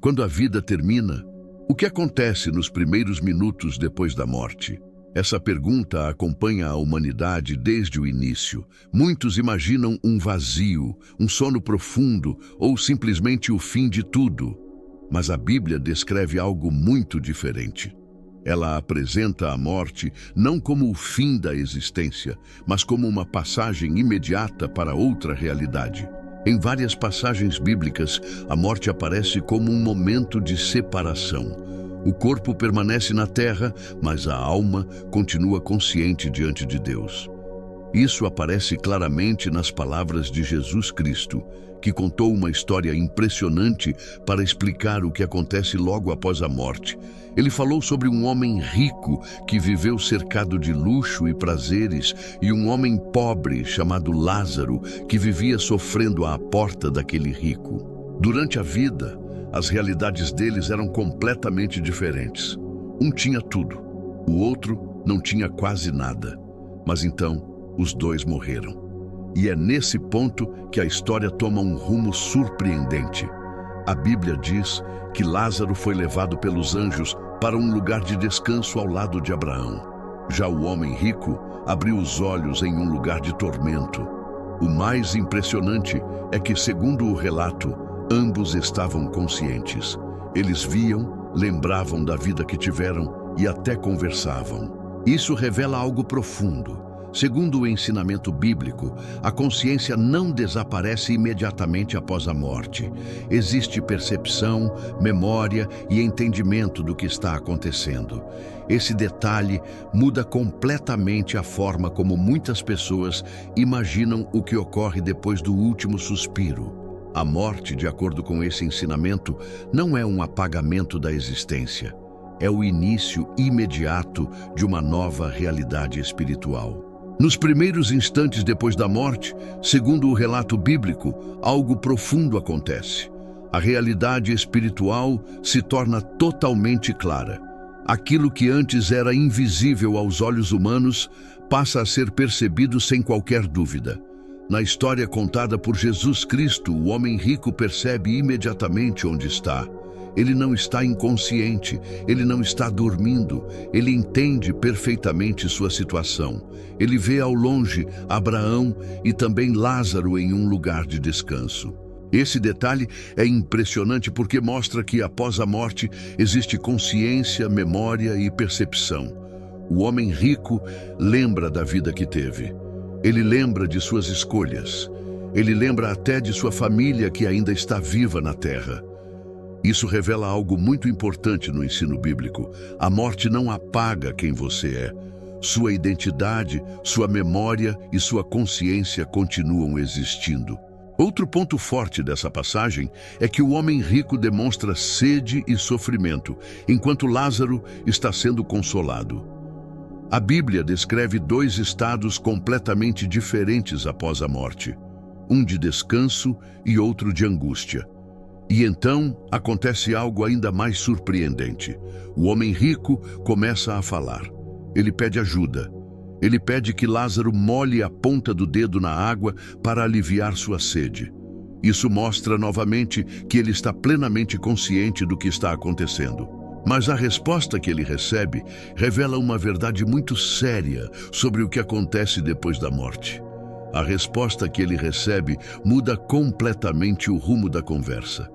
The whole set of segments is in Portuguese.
Quando a vida termina, o que acontece nos primeiros minutos depois da morte? Essa pergunta acompanha a humanidade desde o início. Muitos imaginam um vazio, um sono profundo ou simplesmente o fim de tudo. Mas a Bíblia descreve algo muito diferente. Ela apresenta a morte não como o fim da existência, mas como uma passagem imediata para outra realidade. Em várias passagens bíblicas, a morte aparece como um momento de separação. O corpo permanece na terra, mas a alma continua consciente diante de Deus. Isso aparece claramente nas palavras de Jesus Cristo, que contou uma história impressionante para explicar o que acontece logo após a morte. Ele falou sobre um homem rico que viveu cercado de luxo e prazeres e um homem pobre chamado Lázaro que vivia sofrendo à porta daquele rico. Durante a vida, as realidades deles eram completamente diferentes. Um tinha tudo, o outro não tinha quase nada. Mas então, os dois morreram. E é nesse ponto que a história toma um rumo surpreendente. A Bíblia diz que Lázaro foi levado pelos anjos para um lugar de descanso ao lado de Abraão. Já o homem rico abriu os olhos em um lugar de tormento. O mais impressionante é que, segundo o relato, ambos estavam conscientes. Eles viam, lembravam da vida que tiveram e até conversavam. Isso revela algo profundo. Segundo o ensinamento bíblico, a consciência não desaparece imediatamente após a morte. Existe percepção, memória e entendimento do que está acontecendo. Esse detalhe muda completamente a forma como muitas pessoas imaginam o que ocorre depois do último suspiro. A morte, de acordo com esse ensinamento, não é um apagamento da existência. É o início imediato de uma nova realidade espiritual. Nos primeiros instantes depois da morte, segundo o relato bíblico, algo profundo acontece. A realidade espiritual se torna totalmente clara. Aquilo que antes era invisível aos olhos humanos passa a ser percebido sem qualquer dúvida. Na história contada por Jesus Cristo, o homem rico percebe imediatamente onde está. Ele não está inconsciente, ele não está dormindo, ele entende perfeitamente sua situação. Ele vê ao longe Abraão e também Lázaro em um lugar de descanso. Esse detalhe é impressionante porque mostra que após a morte existe consciência, memória e percepção. O homem rico lembra da vida que teve. Ele lembra de suas escolhas. Ele lembra até de sua família que ainda está viva na terra. Isso revela algo muito importante no ensino bíblico. A morte não apaga quem você é. Sua identidade, sua memória e sua consciência continuam existindo. Outro ponto forte dessa passagem é que o homem rico demonstra sede e sofrimento, enquanto Lázaro está sendo consolado. A Bíblia descreve dois estados completamente diferentes após a morte, um de descanso e outro de angústia. E então acontece algo ainda mais surpreendente. O homem rico começa a falar. Ele pede ajuda. Ele pede que Lázaro molhe a ponta do dedo na água para aliviar sua sede. Isso mostra novamente que ele está plenamente consciente do que está acontecendo. Mas a resposta que ele recebe revela uma verdade muito séria sobre o que acontece depois da morte. A resposta que ele recebe muda completamente o rumo da conversa.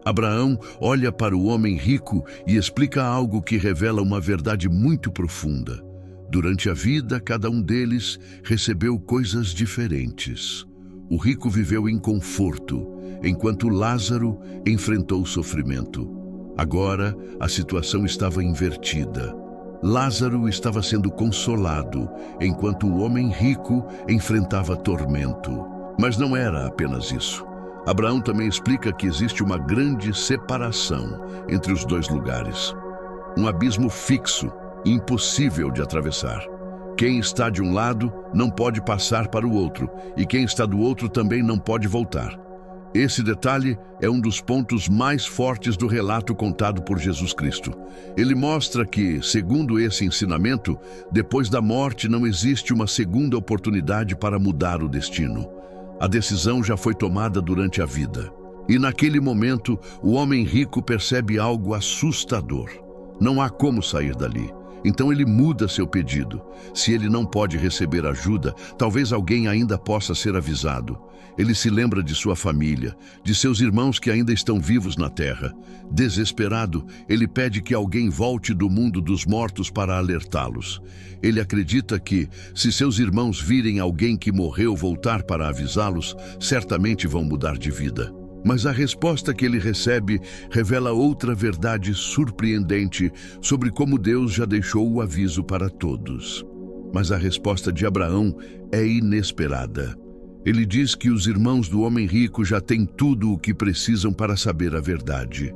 Abraão olha para o homem rico e explica algo que revela uma verdade muito profunda. Durante a vida, cada um deles recebeu coisas diferentes. O rico viveu em conforto, enquanto Lázaro enfrentou sofrimento. Agora, a situação estava invertida. Lázaro estava sendo consolado, enquanto o homem rico enfrentava tormento. Mas não era apenas isso. Abraão também explica que existe uma grande separação entre os dois lugares. Um abismo fixo, impossível de atravessar. Quem está de um lado não pode passar para o outro, e quem está do outro também não pode voltar. Esse detalhe é um dos pontos mais fortes do relato contado por Jesus Cristo. Ele mostra que, segundo esse ensinamento, depois da morte não existe uma segunda oportunidade para mudar o destino. A decisão já foi tomada durante a vida. E naquele momento, o homem rico percebe algo assustador. Não há como sair dali. Então ele muda seu pedido. Se ele não pode receber ajuda, talvez alguém ainda possa ser avisado. Ele se lembra de sua família, de seus irmãos que ainda estão vivos na terra. Desesperado, ele pede que alguém volte do mundo dos mortos para alertá-los. Ele acredita que, se seus irmãos virem alguém que morreu voltar para avisá-los, certamente vão mudar de vida. Mas a resposta que ele recebe revela outra verdade surpreendente sobre como Deus já deixou o aviso para todos. Mas a resposta de Abraão é inesperada. Ele diz que os irmãos do homem rico já têm tudo o que precisam para saber a verdade.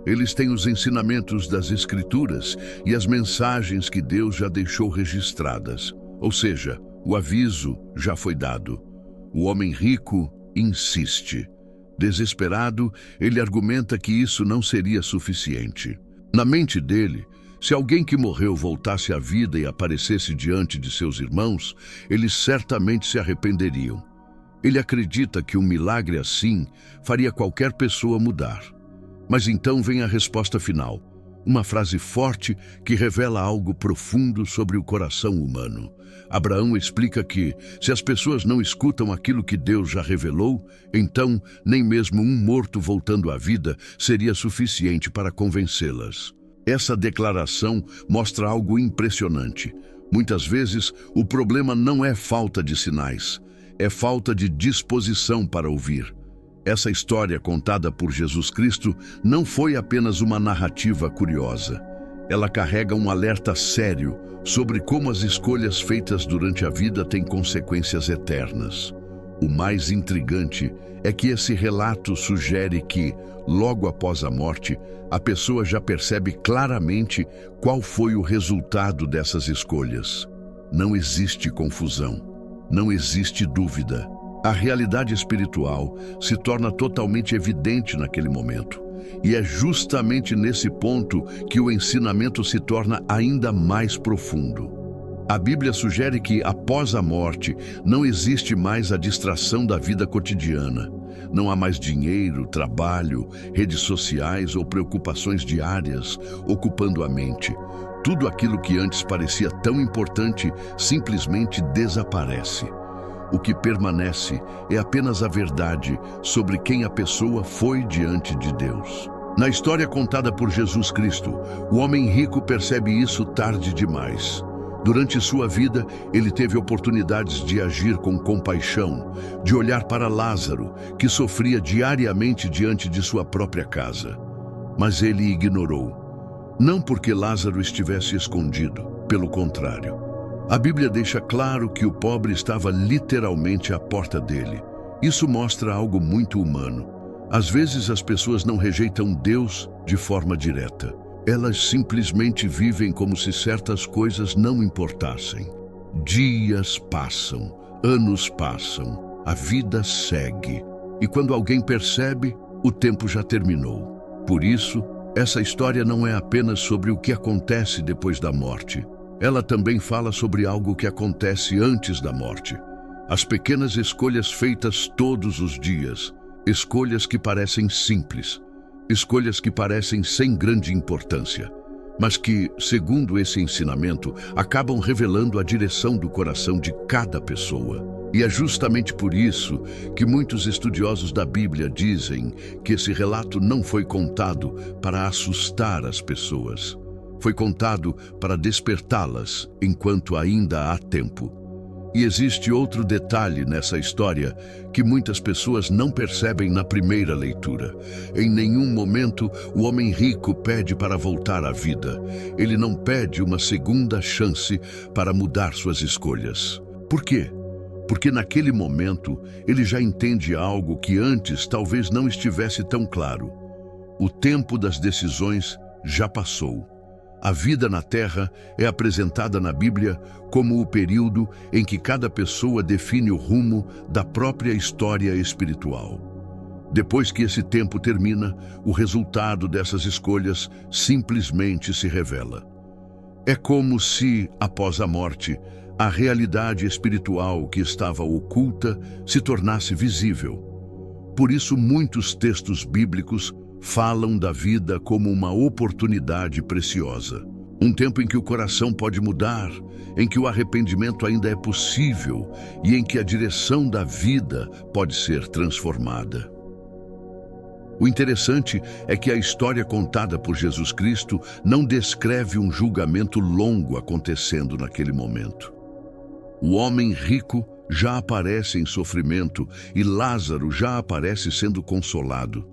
Eles têm os ensinamentos das Escrituras e as mensagens que Deus já deixou registradas. Ou seja, o aviso já foi dado. O homem rico insiste. Desesperado, ele argumenta que isso não seria suficiente. Na mente dele, se alguém que morreu voltasse à vida e aparecesse diante de seus irmãos, eles certamente se arrependeriam. Ele acredita que um milagre assim faria qualquer pessoa mudar. Mas então vem a resposta final, uma frase forte que revela algo profundo sobre o coração humano. Abraão explica que, se as pessoas não escutam aquilo que Deus já revelou, então nem mesmo um morto voltando à vida seria suficiente para convencê-las. Essa declaração mostra algo impressionante. Muitas vezes, o problema não é falta de sinais, é falta de disposição para ouvir. Essa história contada por Jesus Cristo não foi apenas uma narrativa curiosa. Ela carrega um alerta sério sobre como as escolhas feitas durante a vida têm consequências eternas. O mais intrigante é que esse relato sugere que, logo após a morte, a pessoa já percebe claramente qual foi o resultado dessas escolhas. Não existe confusão, não existe dúvida. A realidade espiritual se torna totalmente evidente naquele momento. E é justamente nesse ponto que o ensinamento se torna ainda mais profundo. A Bíblia sugere que, após a morte, não existe mais a distração da vida cotidiana. Não há mais dinheiro, trabalho, redes sociais ou preocupações diárias ocupando a mente. Tudo aquilo que antes parecia tão importante simplesmente desaparece. O que permanece é apenas a verdade sobre quem a pessoa foi diante de Deus. Na história contada por Jesus Cristo, o homem rico percebe isso tarde demais. Durante sua vida, ele teve oportunidades de agir com compaixão, de olhar para Lázaro, que sofria diariamente diante de sua própria casa. Mas ele ignorou. Não porque Lázaro estivesse escondido, pelo contrário. A Bíblia deixa claro que o pobre estava literalmente à porta dele. Isso mostra algo muito humano. Às vezes as pessoas não rejeitam Deus de forma direta. Elas simplesmente vivem como se certas coisas não importassem. Dias passam, anos passam, a vida segue. E quando alguém percebe, o tempo já terminou. Por isso, essa história não é apenas sobre o que acontece depois da morte. Ela também fala sobre algo que acontece antes da morte. As pequenas escolhas feitas todos os dias, escolhas que parecem simples, escolhas que parecem sem grande importância, mas que, segundo esse ensinamento, acabam revelando a direção do coração de cada pessoa. E é justamente por isso que muitos estudiosos da Bíblia dizem que esse relato não foi contado para assustar as pessoas. Foi contado para despertá-las enquanto ainda há tempo. E existe outro detalhe nessa história que muitas pessoas não percebem na primeira leitura. Em nenhum momento o homem rico pede para voltar à vida. Ele não pede uma segunda chance para mudar suas escolhas. Por quê? Porque naquele momento ele já entende algo que antes talvez não estivesse tão claro. O tempo das decisões já passou. A vida na Terra é apresentada na Bíblia como o período em que cada pessoa define o rumo da própria história espiritual. Depois que esse tempo termina, o resultado dessas escolhas simplesmente se revela. É como se, após a morte, a realidade espiritual que estava oculta se tornasse visível. Por isso, muitos textos bíblicos falam da vida como uma oportunidade preciosa. Um tempo em que o coração pode mudar, em que o arrependimento ainda é possível e em que a direção da vida pode ser transformada. O interessante é que a história contada por Jesus Cristo não descreve um julgamento longo acontecendo naquele momento. O homem rico já aparece em sofrimento e Lázaro já aparece sendo consolado.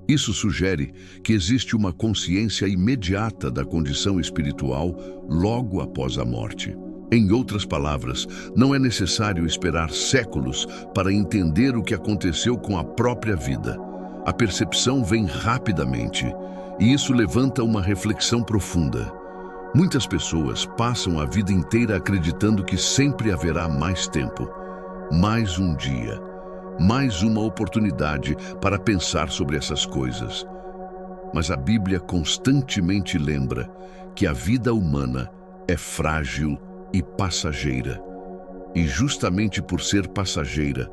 Isso sugere que existe uma consciência imediata da condição espiritual logo após a morte. Em outras palavras, não é necessário esperar séculos para entender o que aconteceu com a própria vida. A percepção vem rapidamente, e isso levanta uma reflexão profunda. Muitas pessoas passam a vida inteira acreditando que sempre haverá mais tempo, mais um dia, mais uma oportunidade para pensar sobre essas coisas. Mas a Bíblia constantemente lembra que a vida humana é frágil e passageira. E justamente por ser passageira,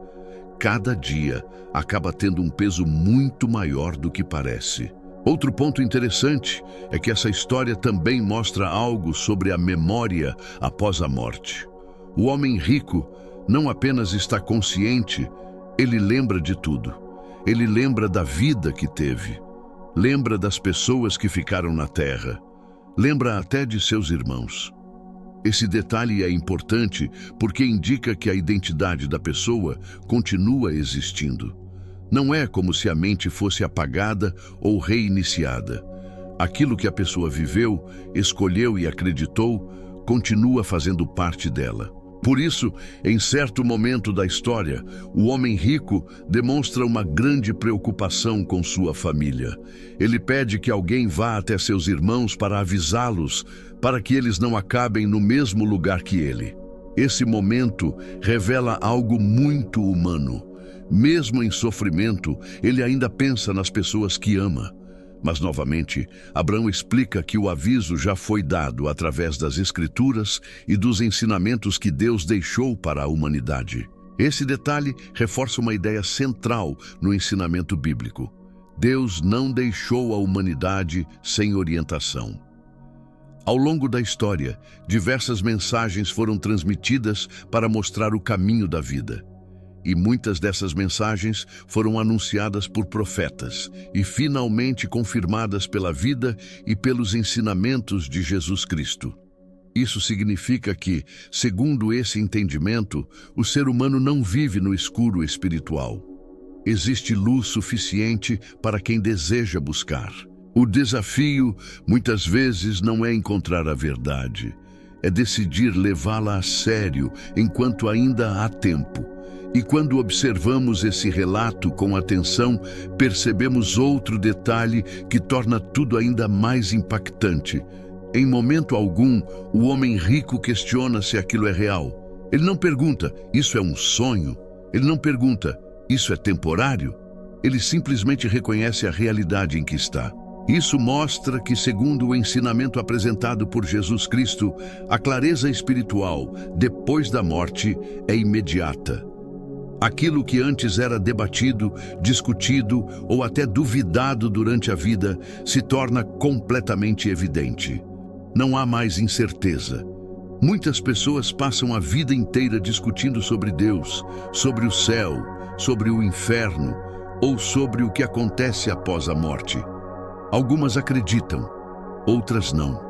cada dia acaba tendo um peso muito maior do que parece. Outro ponto interessante é que essa história também mostra algo sobre a memória após a morte. O homem rico não apenas está consciente, ele lembra de tudo. Ele lembra da vida que teve, lembra das pessoas que ficaram na terra, lembra até de seus irmãos. Esse detalhe é importante porque indica que a identidade da pessoa continua existindo. Não é como se a mente fosse apagada ou reiniciada. Aquilo que a pessoa viveu, escolheu e acreditou, continua fazendo parte dela. Por isso, em certo momento da história, o homem rico demonstra uma grande preocupação com sua família. Ele pede que alguém vá até seus irmãos para avisá-los, para que eles não acabem no mesmo lugar que ele. Esse momento revela algo muito humano. Mesmo em sofrimento, ele ainda pensa nas pessoas que ama. Mas, novamente, Abraão explica que o aviso já foi dado através das Escrituras e dos ensinamentos que Deus deixou para a humanidade. Esse detalhe reforça uma ideia central no ensinamento bíblico. Deus não deixou a humanidade sem orientação. Ao longo da história, diversas mensagens foram transmitidas para mostrar o caminho da vida. E muitas dessas mensagens foram anunciadas por profetas e finalmente confirmadas pela vida e pelos ensinamentos de Jesus Cristo. Isso significa que, segundo esse entendimento, o ser humano não vive no escuro espiritual. Existe luz suficiente para quem deseja buscar. O desafio, muitas vezes, não é encontrar a verdade, é decidir levá-la a sério enquanto ainda há tempo. E quando observamos esse relato com atenção, percebemos outro detalhe que torna tudo ainda mais impactante. Em momento algum, o homem rico questiona se aquilo é real. Ele não pergunta, isso é um sonho? Ele não pergunta, isso é temporário? Ele simplesmente reconhece a realidade em que está. Isso mostra que, segundo o ensinamento apresentado por Jesus Cristo, a clareza espiritual, depois da morte, é imediata. Aquilo que antes era debatido, discutido ou até duvidado durante a vida se torna completamente evidente. Não há mais incerteza. Muitas pessoas passam a vida inteira discutindo sobre Deus, sobre o céu, sobre o inferno ou sobre o que acontece após a morte. Algumas acreditam, outras não.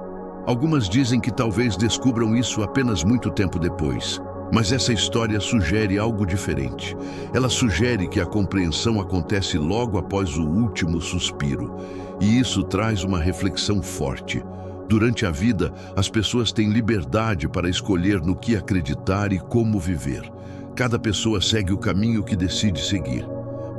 Algumas dizem que talvez descubram isso apenas muito tempo depois. Mas essa história sugere algo diferente. Ela sugere que a compreensão acontece logo após o último suspiro. E isso traz uma reflexão forte. Durante a vida, as pessoas têm liberdade para escolher no que acreditar e como viver. Cada pessoa segue o caminho que decide seguir.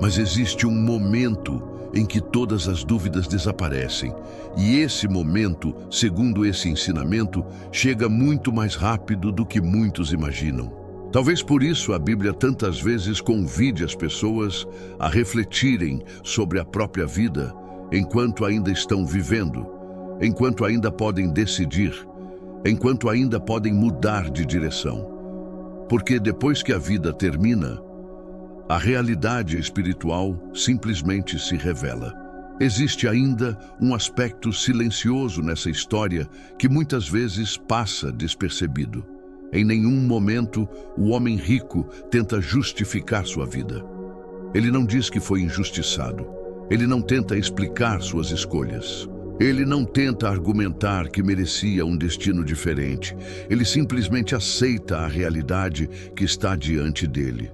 Mas existe um momento em que todas as dúvidas desaparecem. E esse momento, segundo esse ensinamento, chega muito mais rápido do que muitos imaginam. Talvez por isso a Bíblia tantas vezes convide as pessoas a refletirem sobre a própria vida enquanto ainda estão vivendo, enquanto ainda podem decidir, enquanto ainda podem mudar de direção. Porque depois que a vida termina, A realidade espiritual simplesmente se revela. Existe ainda um aspecto silencioso nessa história que muitas vezes passa despercebido. Em nenhum momento o homem rico tenta justificar sua vida. Ele não diz que foi injustiçado. Ele não tenta explicar suas escolhas. Ele não tenta argumentar que merecia um destino diferente. Ele simplesmente aceita a realidade que está diante dele.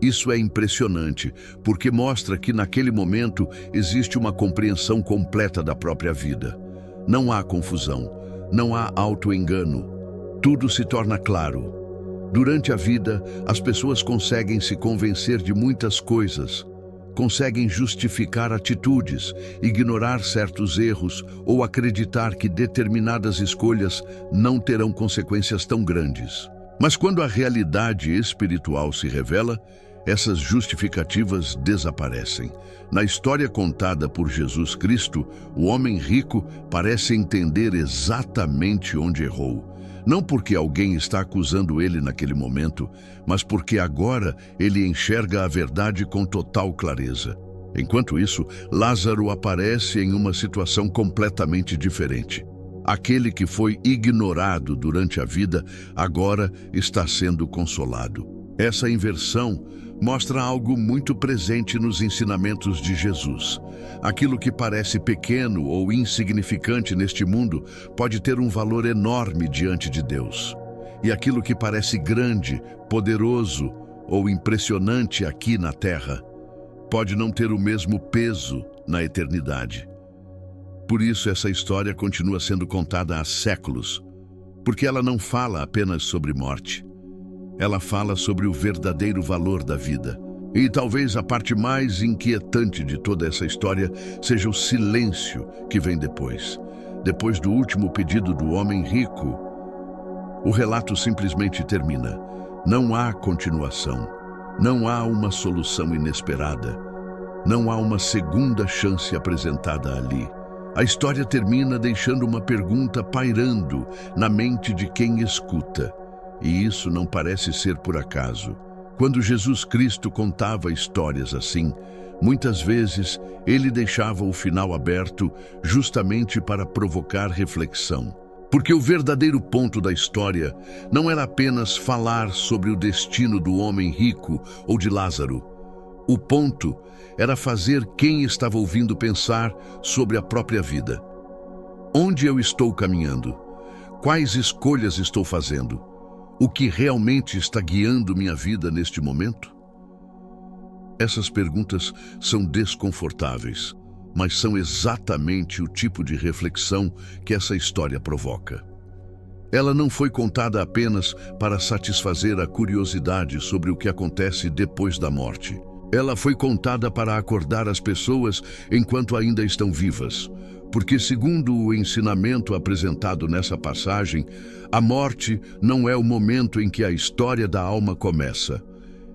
Isso é impressionante, porque mostra que naquele momento existe uma compreensão completa da própria vida. Não há confusão, não há auto-engano. Tudo se torna claro. Durante a vida, as pessoas conseguem se convencer de muitas coisas. Conseguem justificar atitudes, ignorar certos erros ou acreditar que determinadas escolhas não terão consequências tão grandes. Mas quando a realidade espiritual se revela, essas justificativas desaparecem. Na história contada por Jesus Cristo, o homem rico parece entender exatamente onde errou. Não porque alguém está acusando ele naquele momento, mas porque agora ele enxerga a verdade com total clareza. Enquanto isso, Lázaro aparece em uma situação completamente diferente. Aquele que foi ignorado durante a vida, agora está sendo consolado. Essa inversão mostra algo muito presente nos ensinamentos de Jesus. Aquilo que parece pequeno ou insignificante neste mundo pode ter um valor enorme diante de Deus. E aquilo que parece grande, poderoso ou impressionante aqui na Terra pode não ter o mesmo peso na eternidade. Por isso essa história continua sendo contada há séculos, porque ela não fala apenas sobre morte. Ela fala sobre o verdadeiro valor da vida. E talvez a parte mais inquietante de toda essa história seja o silêncio que vem depois. Depois do último pedido do homem rico, o relato simplesmente termina. Não há continuação. Não há uma solução inesperada. Não há uma segunda chance apresentada ali. A história termina deixando uma pergunta pairando na mente de quem escuta. E isso não parece ser por acaso. Quando Jesus Cristo contava histórias assim, muitas vezes ele deixava o final aberto justamente para provocar reflexão. Porque o verdadeiro ponto da história não era apenas falar sobre o destino do homem rico ou de Lázaro. O ponto era fazer quem estava ouvindo pensar sobre a própria vida. Onde eu estou caminhando? Quais escolhas estou fazendo? O que realmente está guiando minha vida neste momento? Essas perguntas são desconfortáveis, mas são exatamente o tipo de reflexão que essa história provoca. Ela não foi contada apenas para satisfazer a curiosidade sobre o que acontece depois da morte. Ela foi contada para acordar as pessoas enquanto ainda estão vivas. Porque, segundo o ensinamento apresentado nessa passagem, a morte não é o momento em que a história da alma começa.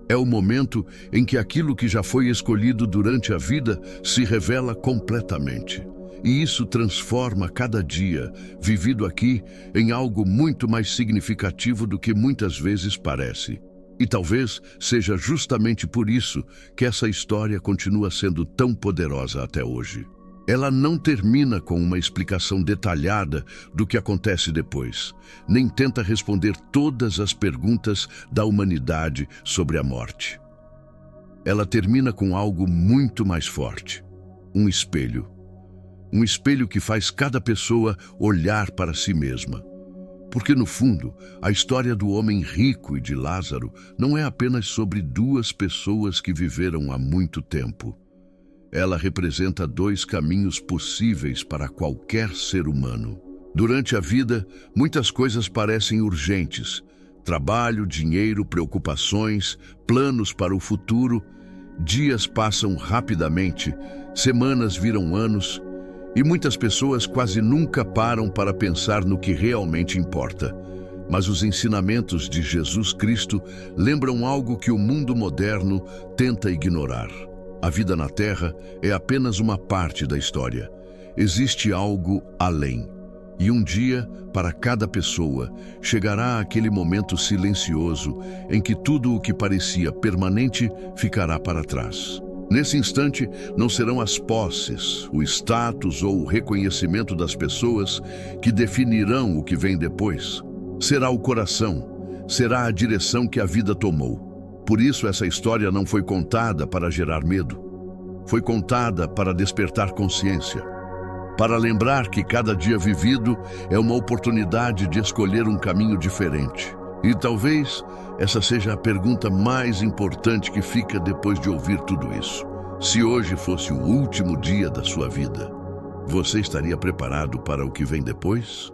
É o momento em que aquilo que já foi escolhido durante a vida se revela completamente. E isso transforma cada dia, vivido aqui, em algo muito mais significativo do que muitas vezes parece. E talvez seja justamente por isso que essa história continua sendo tão poderosa até hoje. Ela não termina com uma explicação detalhada do que acontece depois, nem tenta responder todas as perguntas da humanidade sobre a morte. Ela termina com algo muito mais forte, um espelho. Um espelho que faz cada pessoa olhar para si mesma. Porque, no fundo, a história do homem rico e de Lázaro não é apenas sobre duas pessoas que viveram há muito tempo. Ela representa dois caminhos possíveis para qualquer ser humano. Durante a vida, muitas coisas parecem urgentes. Trabalho, dinheiro, preocupações, planos para o futuro. Dias passam rapidamente, semanas viram anos, e muitas pessoas quase nunca param para pensar no que realmente importa. Mas os ensinamentos de Jesus Cristo lembram algo que o mundo moderno tenta ignorar. A vida na Terra é apenas uma parte da história. Existe algo além. E um dia, para cada pessoa, chegará aquele momento silencioso em que tudo o que parecia permanente ficará para trás. Nesse instante, não serão as posses, o status ou o reconhecimento das pessoas que definirão o que vem depois. Será o coração, será a direção que a vida tomou. Por isso, essa história não foi contada para gerar medo. Foi contada para despertar consciência. Para lembrar que cada dia vivido é uma oportunidade de escolher um caminho diferente. E talvez essa seja a pergunta mais importante que fica depois de ouvir tudo isso. Se hoje fosse o último dia da sua vida, você estaria preparado para o que vem depois?